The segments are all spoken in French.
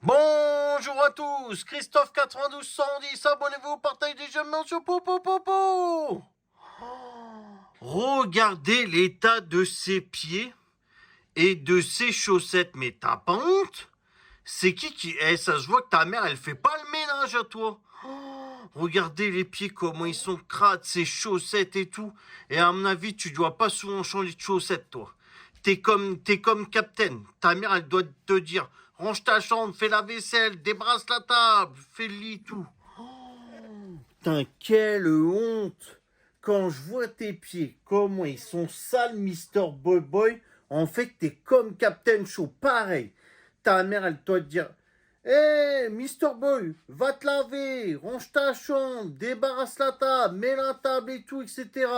Bonjour à tous, Christophe 9210, abonnez-vous, partagez, j'aime sur Popo. Regardez l'état de ses pieds et de ses chaussettes, mais t'as pas honte? C'est qui ça se voit que ta mère, elle fait pas le ménage à toi. Regardez les pieds, comment ils sont crades, ses chaussettes et tout. Et à mon avis, tu dois pas souvent changer de chaussettes, toi. T'es comme Captain. Ta mère, elle doit te dire, range ta chambre, fais la vaisselle, débrasse la table, fais le lit, tout. Putain, quelle honte! Quand je vois tes pieds, comment ils sont sales, Mister Boy Boy, en fait, t'es comme Captain Show, pareil. Ta mère, elle doit te dire, hé, Mister Boy, va te laver, range ta chambre, débarrasse la table, mets la table et tout, etc.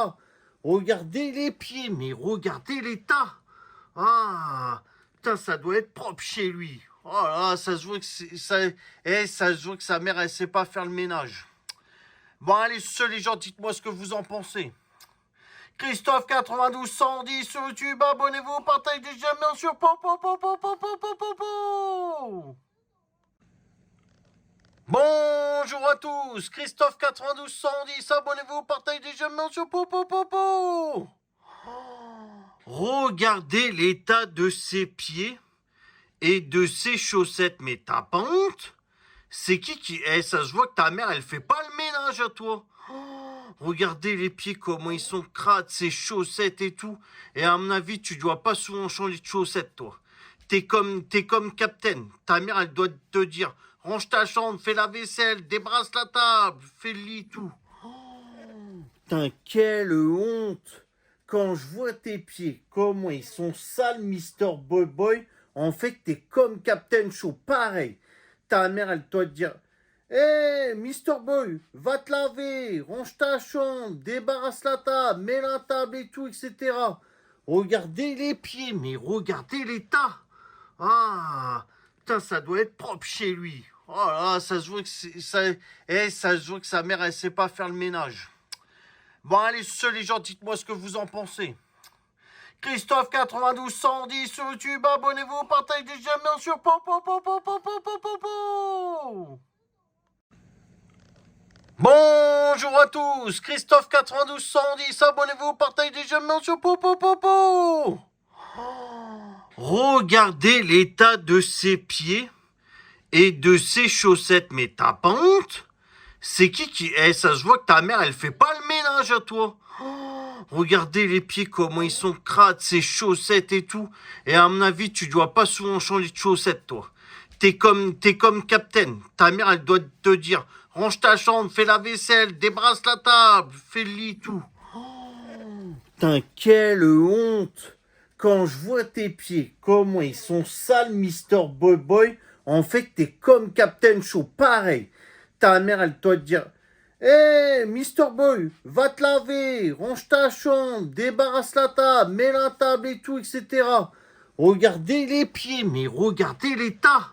Regardez les pieds, mais regardez l'état. Ah, putain, ça doit être propre chez lui. Oh là, ça se voit que ça se voit que sa mère, elle sait pas faire le ménage. Bon, allez, ceux les gens, dites-moi ce que vous en pensez. Christophe 9210 sur YouTube, abonnez-vous, partagez, j'aime bien sur Bonjour à tous, Christophe 9210, abonnez-vous, partagez, j'aime bien sur Regardez l'état de ses pieds et de ses chaussettes, mais t'as pas honte? C'est ça se voit que ta mère, elle fait pas le ménage à toi. Regardez les pieds, comment ils sont crades, ses chaussettes et tout. Et à mon avis, tu dois pas souvent changer de chaussettes, toi. T'es comme Captain. Ta mère, elle doit te dire, range ta chambre, fais la vaisselle, débrasse la table, fais le lit, tout. Putain, quelle honte! Quand je vois tes pieds, comment ils sont sales, Mister Boy Boy, en fait, t'es comme Captain Show, pareil. Ta mère, elle doit te dire, hé, Mister Boy, va te laver, range ta chambre, débarrasse la table, mets la table et tout, etc. Regardez les pieds, mais regardez l'état. Ah, putain, ça doit être propre chez lui. Oh là, ça se voit que ça se voit que sa mère, elle sait pas faire le ménage. Bon, allez, ceux les gens, dites-moi ce que vous en pensez. Christophe 9210 sur YouTube, abonnez-vous, partagez, j'aime bien sur Bonjour à tous, Christophe 9210, abonnez-vous, partagez, j'aime bien sur Regardez l'état de ses pieds et de ses chaussettes, mais t'as pas honte? C'est ça se voit que ta mère, elle fait pas le ménage à toi. Regardez les pieds, comment ils sont crades, ses chaussettes et tout. Et à mon avis, tu dois pas souvent changer de chaussettes, toi. T'es comme Captain. Ta mère, elle doit te dire, range ta chambre, fais la vaisselle, débrasse la table, fais le lit, tout. Putain, quelle honte! Quand je vois tes pieds, comment ils sont sales, Mister Boy Boy, en fait, t'es comme Captain Show, pareil. Ta mère, elle doit te dire, hé, Mister Boy, va te laver, range ta chambre, débarrasse la table, mets la table et tout, etc. Regardez les pieds, mais regardez l'état.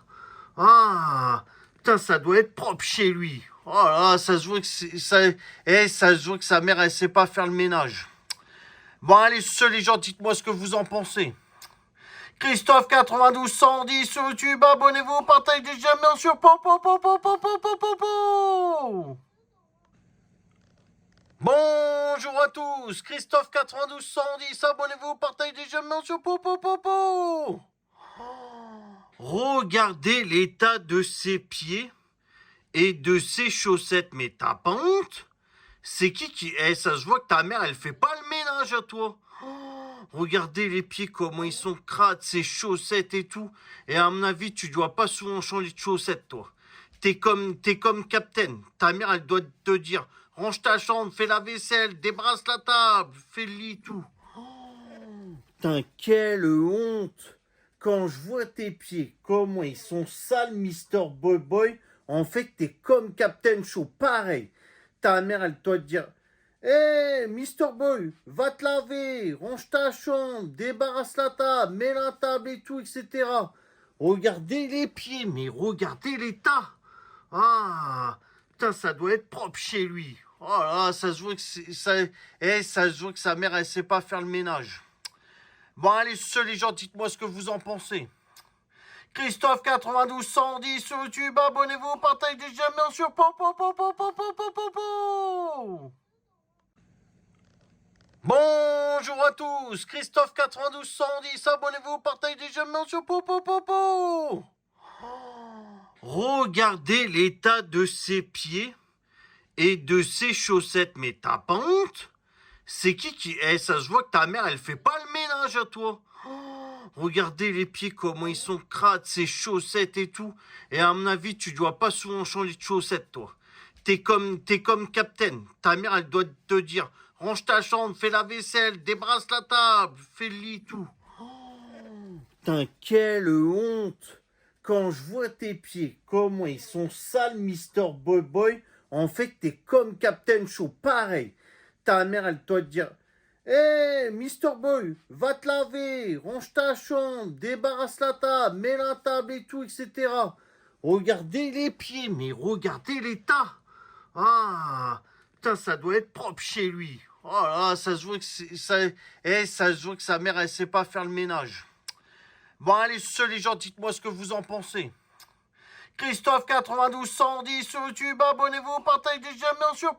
Ah, putain, ça doit être propre chez lui. Oh là, ça se voit que ça se voit que sa mère, elle sait pas faire le ménage. Bon, allez, ceux les gens, dites-moi ce que vous en pensez. Christophe 9210 sur YouTube, abonnez-vous, partagez, j'aime bien sur Bonjour à tous, Christophe 9210, abonnez-vous, partagez, j'aime bien sur Regardez l'état de ses pieds et de ses chaussettes, mais t'as pas honte? C'est ça se voit que ta mère, elle fait pas le ménage à toi. Regardez les pieds, comment ils sont crades, ses chaussettes et tout. Et à mon avis, tu dois pas souvent changer de chaussettes, toi. T'es comme Captain. Ta mère, elle doit te dire, range ta chambre, fais la vaisselle, débrasse la table, fais le lit, tout. Putain, quelle honte! Quand je vois tes pieds, comment ils sont sales, Mister Boy Boy, en fait, t'es comme Captain Show, pareil. Ta mère, elle doit te dire, hé, Mister Boy, va te laver, range ta chambre, débarrasse la table, mets la table et tout, etc. Regardez les pieds, mais regardez l'état. Ah, putain, ça doit être propre chez lui. Oh là, ça se voit que ça se voit que sa mère, elle sait pas faire le ménage. Bon, allez, ceux les gens, dites-moi ce que vous en pensez. Christophe 92 110 sur YouTube, abonnez-vous, partagez des j'aime bien sûr. Bonjour à tous, Christophe 92 110, abonnez-vous, partagez des j'aime bien sûr. Regardez l'état de ses pieds et de ses chaussettes, mais t'as pas honte? C'est qui ça se voit que ta mère, elle fait pas le ménage à toi. Regardez les pieds, comment ils sont crades, ses chaussettes et tout. Et à mon avis, tu dois pas souvent changer de chaussettes, toi. T'es comme Captain. Ta mère, elle doit te dire, range ta chambre, fais la vaisselle, débrasse la table, fais le lit, tout. Putain, quelle honte. Quand je vois tes pieds, comment ils sont sales, Mister Boy Boy, en fait, t'es comme Captain Show, pareil. Ta mère, elle doit te dire, hé, Mister Boy, va te laver, range ta chambre, débarrasse la table, mets la table et tout, etc. Regardez les pieds, mais regardez l'état. Ah, putain, ça doit être propre chez lui. Oh là, ça se voit que ça se voit que sa mère, elle sait pas faire le ménage. Bon, allez, les gens, dites-moi ce que vous en pensez. Christophe 92 110 sur YouTube, abonnez-vous, partagez des j'aime bien sûr.